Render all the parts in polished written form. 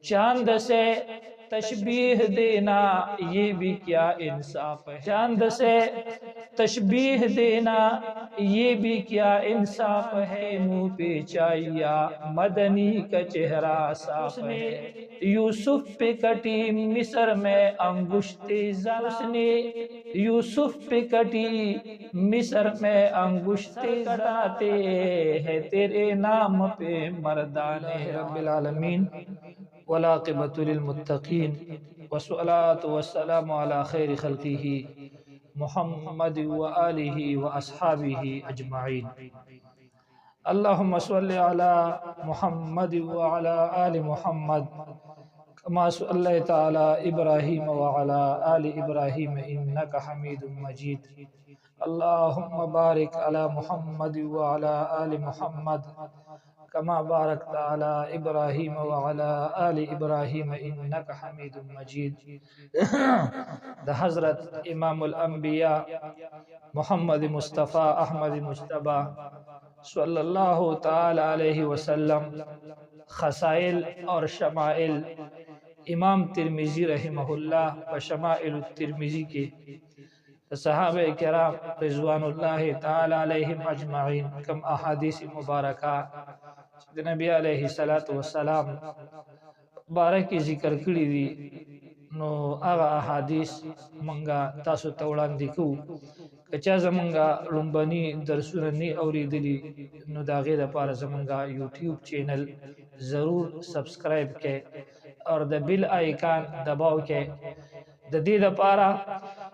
चांद से तशबीह देना ये भी क्या इंसाफ है। चांद से तशबीह देना ये भी क्या इंसाफ है। मुँह पे चाहिया मदनी का चेहरा साफ है। यूसुफ पे कटी मिस्र में अंगुश्ते ज़रा। उसने यूसुफ पे कटी मिस्र में अंगुश्ते कटाते हैं तेरे नाम पे मर्दाने रब्बिल आलमीन वलाक़िबतु लिलमुत्तक़ीन वस्सलातु वस्सलामु अला खैरि खल्क़िही मुहम्मद व आलिही व अस्हाबिही अजमाइन। अल्लाहुम्मा सल्लि अला मुहम्मद व अला आलि मुहम्मद कमा सल्लैता अला इब्राहीम व अला आलि इब्राहीम इन्नका हमीदुम मजीद। अल्लाहुम्मा बारिक अला मुहम्मद व अला आलि मुहम्मद कमा बारकता अला इब्राहीम व अला आलि इब्राहीम इन्नका हमीदुम मजीद। द हज़रत इमामुल अंबिया मोहम्मद मुस्तफ़ा अहमद मुज्तबा सल्लल्लाहु ताला अलैहि वसल्लम खसाइल और शमाइल इमाम तिरमिज़ी रहमहुल्लाह व शमाइल तिरमिज़ी के सहाबे किराम रिज़वानुल्लाहि ताला अलैहिम अजमाइन कम अहादीस मुबारका नबी अलैहिस्सलातु वस्सलाम बारह की जिक्र करी दी नो आगा अहादीस मंगा तासु ते वړاندې کوو कचा زمونږه لومبني درسونه نه اوریدلی نو داغه لپاره زمونږه یوټیوب چینل ضرور سبسکرایب کړئ اور د بیل آیکان دباو کړئ د دې لپاره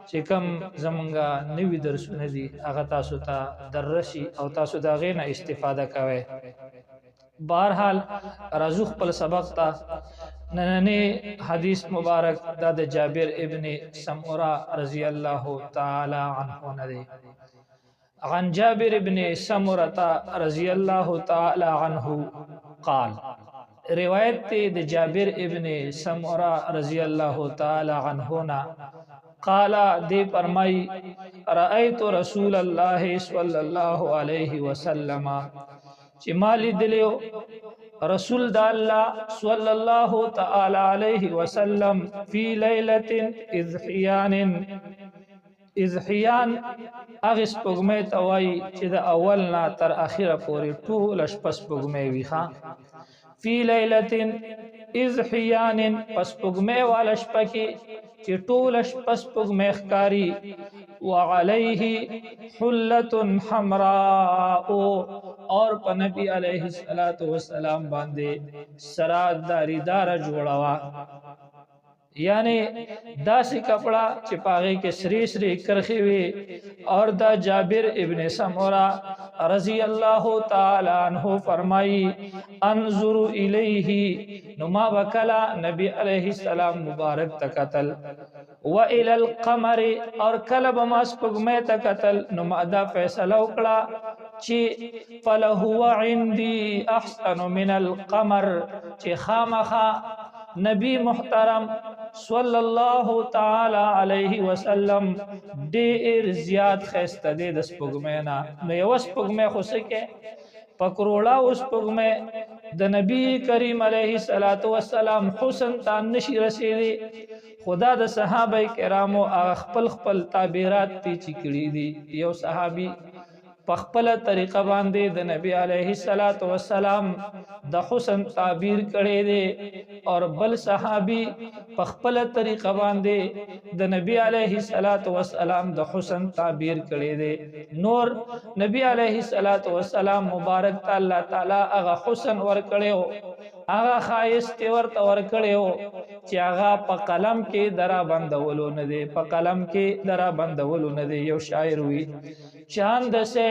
چې کوم زمونږه نوی درسونه دي هغه تاسو ته دررسي او تاسو داغه نه استفاده کوئ. بہرحال راځو خپل سبق ته. نننی حدیث مبارک دا د جابر ابن سمورا رضی اللہ تعالی عنہ ندی. عن جابر ابن سمورة رضی اللہ تعالی عنہ قال، روایت تی د جابر ابن سمورا رضی اللہ تعالی عنہ نا قال دی فرمائی رأیت رسول اللہ صلی اللہ علیہ وسلم چې مالی دلیو رسول د الله صلی الله تعالی علیه وسلم فی لیلۃ اذحیان اغه سپوږمۍ ته وایي چې د اول نه تر اخره پورې ټول شپه سپوږمۍ وي. ښا فی لیلۃ اذحیان پس سپوږمۍ والا شپه کې چې ټول شپه سپوږمۍ ښکاري. وعلیه حلة حمراء اور په نبی علیہ الصلوۃ والسلام باندې سرات داری دار جوړوا، یعنی داسې کپڑا چې پاغه کې سری سری کرخي وي. اور دا جابر ابن سمورا رضی اللہ تعالی عنہ فرمائی انظر الیہ نما وکلا نبی علیہ السلام مبارک تکتل و الی القمر اور کلب ماس پگمے تکتل نما دا فیصلہ وکړه چې فلهو عندي احسن من القمر چې خامخا نبی محترم صلی اللہ تعالی علیہ وسلم ډیر زیات خسته دی د سپوږمۍ نه. نو یو سپوږمۍ خو سکه پکروړه اوس سپوږمۍ د نبی کریم علیہ الصلوۃ والسلام حسن ته نشي رسیدي. خدا د صحابه کرامو خپل خپل تعبیرات تی چکړي دي. یو صحابي پخپل طریقه باندې د نبی علیہ الصلوۃ والسلام د حسن تعبیر کړي دي اور بل صحابي پخپل طریقه باندې د نبی علیہ الصلوۃ والسلام د حسن تعبیر کړي دي. نور نبی علیہ الصلوۃ والسلام مبارک الله تعالی هغه حسن ور کړو، هغه خایست ورته ور کړو چې هغه په قلم کې درا بندولو نه دي، په قلم کې درا بندولو نه دي. یو شاعر وی चांद से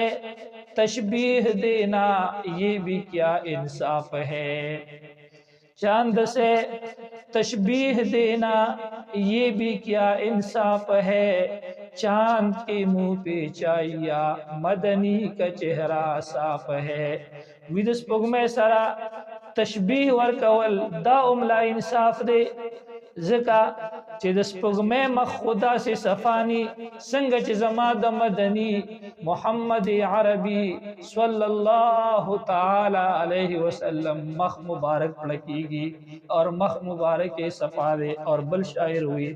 तशबीह देना ये भी क्या इंसाफ है। चांद से तशबीह देना ये भी क्या इंसाफ है। चांद के मुंह पे चाहिया मदनी का चेहरा साफ है। विदस पुगमे सरा तशबीह वर कवल दा उमला इंसाफ दे. ज़का چې د سپوږمۍ مخ خدا سے صفانی څنګه چې زما د مدني محمد عربي صلی الله تعالی علیه وسلم مخ مبارک پړکیږي اور مخ مبارک صفا دے. اور بل شاعر ہوئی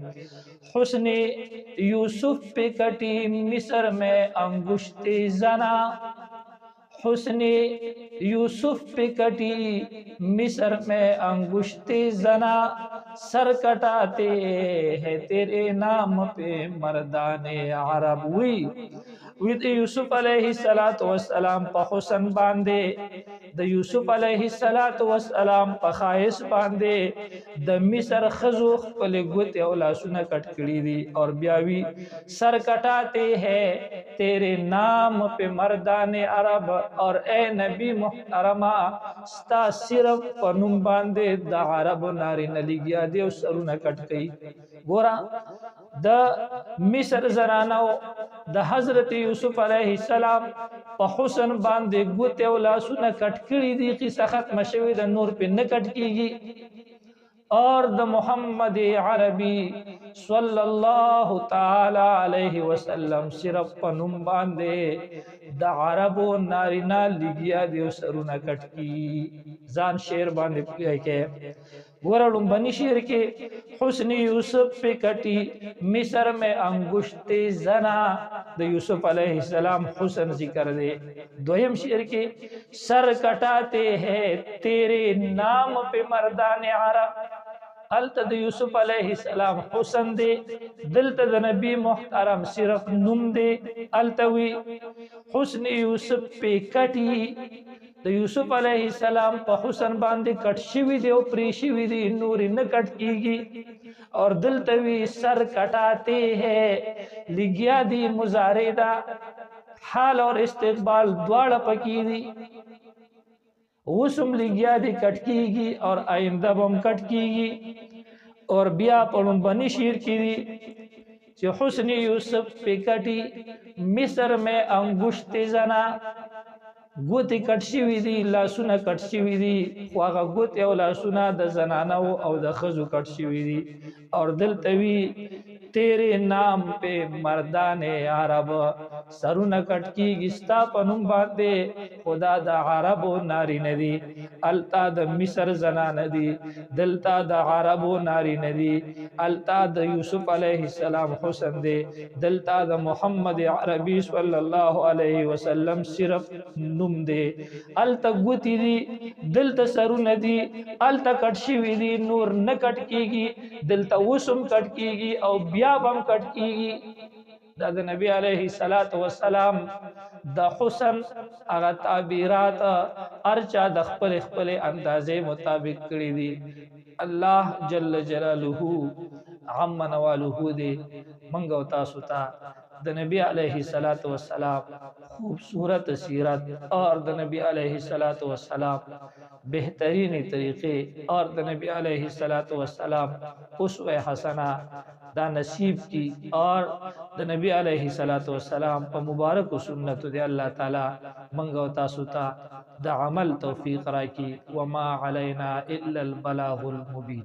حسن یوسف پہ کٹی مصر میں انگشت زنا حسن یوسف پہ کٹی مصر میں انگشت زنا سر کٹاتے ہیں تیرے نام پہ مردان عرب. وی د یوسف علیہ السلام په حسن باندې د یوسف علیہ السلام په خایس باندې د مصر خزو خپل ګوتې او لاسونه کټ کړي دي. اور بیا وی سر کٹاتے ہیں تیرے نام پہ مردان عرب. اور اے نبی محترمہ ستا صرف په نوم باندې د عرب نارینه لګیا دی او سرونه کټ کړي. ګورا د مصر زنانو د حضرت یوسف علیہ السلام په حسن باندې ګوتې او لاسونه کټ کړي دي. قصه ختمه شوې ده، نور پې نه کټ کېږي. اور د محمد عربي صلی الله تعالی علیہ وسلم صرف په نوم باندې د عربو نارینه لګیا دي او سرونه کټ کی. ځان شعر باندې پوهی کې ګوره لومبني شعر کې حسن یوسف پہ کٹی مصر میں انگشت زنا د یوسف علیہ السلام حسن ذکر دے. دویم شعر کې سر کٹاتے ہیں تیرے نام پہ مردان عرب. الته د یوسف علیہ السلام حسن دے، دلته د نبی محترم صرف نوم دے. التوی حسن یوسف پہ کٹی د یوسف علیہ السلام په حسن باندې کټ شوی دی او پری شوی دی، نور نه کټ کیږي. اور دلته وی سر کٹاتے ہیں لګیا دی مضارع دا حال اور استقبال دواړه پکې دي. وسم لګیا دی کټ کیږي اور آئنده بم کټ کیږي. اور بیا پړم بنی شیر کی دی چې حسن یوسف پہ کٹی مصر میں انگشت زنا ګوتې کټ شوي دي، لاسونه کټ شوي دي، خو هغه ګوتې او لاسونه د زنانو او د ښځو کټ شوي دي. اور دلته وی تیرے نام پہ مردان عرب سرونه کټ کیږي ستا په نوم باندې خدا د عربو نارینه دي. التا د مصر زنانه دي، دلتا د عربو نارینه دي. التا د یوسف علیہ السلام حسن دے، دلتا د محمد عربی صلی اللہ علیہ وسلم صرف نوم دے. التا ګوتې دي، دلته سرونه دي، التا کټ شوي دي، نور نه کټ کیږي. دلته وسم کټ کیږي او بیا بم کټ کیږي. دا د نبی علیہ السلام د حسن هغه تعبیرات ارچا د خپل خپل اندازې مطابق کړی دي. الله جل جلاله عم نواله دې منګ او تاسو ته د نبی علیہ السلام خوبصورت سیرت اور د نبی علیہ السلام بہترین طریقے اور د نبی علیہ السلام اسوہ حسنہ دا نصیب کی. اور د نبی علیہ السلام په مبارک سنت دی اللہ تعالی منګ او تاسو ته د عمل توفیق راکړي. وما علینا الا البلاغ المبین.